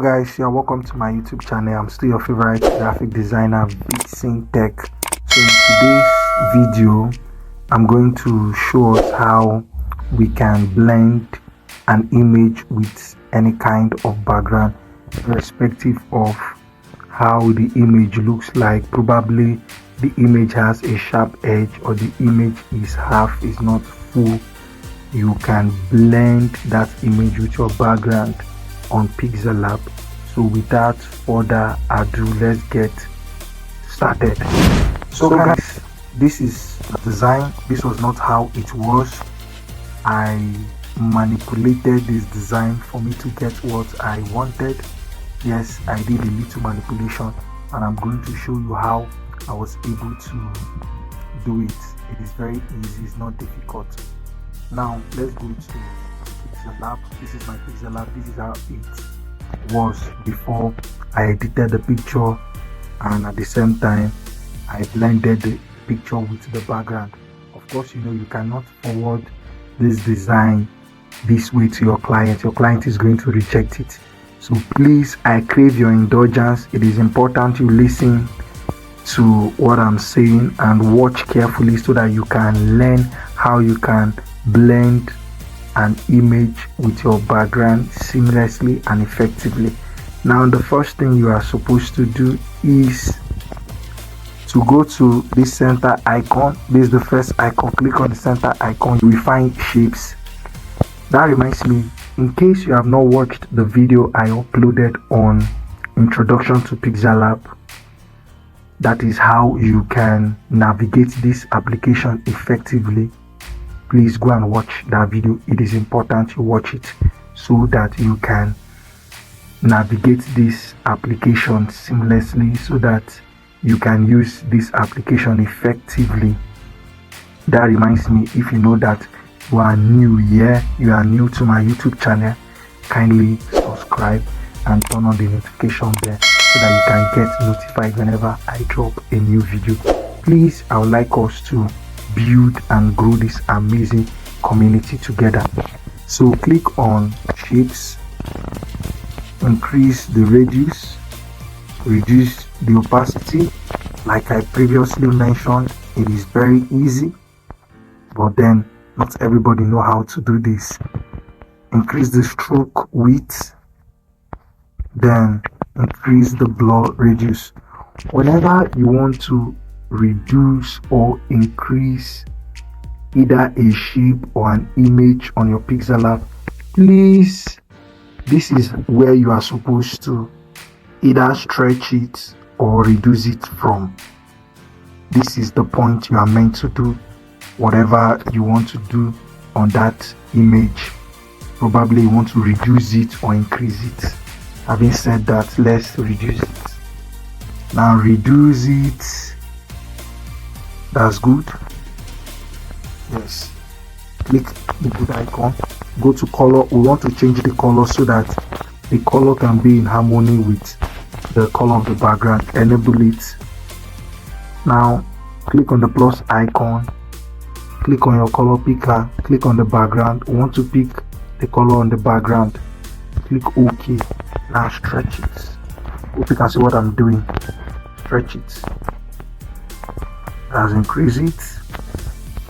Hello guys, you're welcome to my YouTube channel. I'm still your favorite graphic designer, Tech. So in today's video, I'm going to show us how we can blend an image with any kind of background, irrespective of how the image looks like. Probably the image has a sharp edge, or the image is not full. You can blend that image with your background on Pixellab. So without further ado, let's get started. So guys, this is the design. This was not how it was. I manipulated this design for me to get what I wanted. Yes, I did a little manipulation, and I'm going to show you how I was able to do it. It is very easy, it's not difficult. Now let's go to Pixellab. This is my Pixellab. This is how it was before I edited the picture, and at the same time I blended the picture with the background. Of course, you cannot forward this design this way to your client. Your client is going to reject it. So please, I crave your indulgence. It is important you listen to what I'm saying and watch carefully so that you can learn how you can blend an image with your background seamlessly and effectively. Now, the first thing you are supposed to do is to go to this center icon. This is the first icon. Click on the center icon. You will find shapes. That reminds me, in case you have not watched the video I uploaded on Introduction to Pixellab, that is how you can navigate this application effectively. Please go and watch that video. It is important you watch it so that you can navigate this application seamlessly, so that you can use this application effectively. That reminds me, if you know that you are new here, you are new to my YouTube channel, kindly subscribe and turn on the notification bell so that you can get notified whenever I drop a new video. Please, I would like us to build and grow this amazing community together. So click on shapes, increase the radius, reduce the opacity. Like I previously mentioned, it is very easy, but then not everybody know how to do this. Increase the stroke width, then increase the blur radius. Whenever you want to reduce or increase either a shape or an image on your Pixellab, please, this is where you are supposed to either stretch it or reduce it from. This is the point you are meant to do whatever you want to do on that image. Probably you want to reduce it or increase it. Having said that, let's reduce it. Now reduce it. That's good. Yes. Click the good icon. Go to color. We want to change the color so that the color can be in harmony with the color of the background. Enable it. Now click on the plus icon. Click on your color picker. Click on the background. We want to pick the color on the background. Click OK. Now stretch it. Hope you can see what I'm doing. Stretch it. Let's increase it.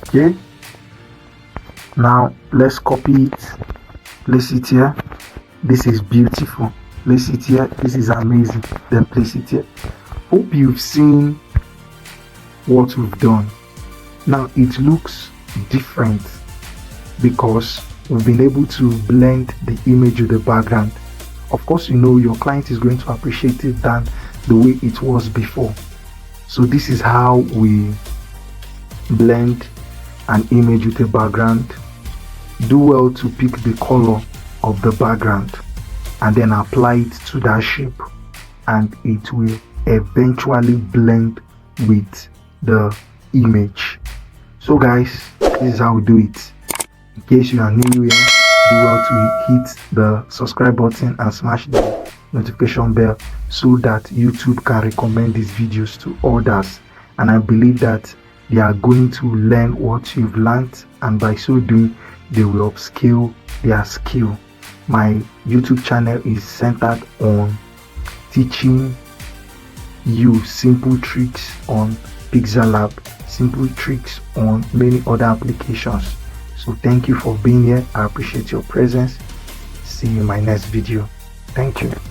Okay. Now let's copy it. Place it here. This is beautiful. Place it here. This is amazing. Then place it here. Hope you've seen what we've done. Now it looks different because we've been able to blend the image with the background. Of course, your client is going to appreciate it than the way it was before. So this is how we blend an image with a background. Do well to pick the color of the background and then apply it to that shape, and it will eventually blend with the image. So guys, this is how we do it. In case you are new here, do well to hit the subscribe button and smash the notification bell so that YouTube can recommend these videos to others, and I believe that they are going to learn what you've learned, and by so doing they will upscale their skill. My YouTube channel is centered on teaching you simple tricks on Pixellab, simple tricks on many other applications. So thank you for being here. I appreciate your presence. See you in my next video. Thank you.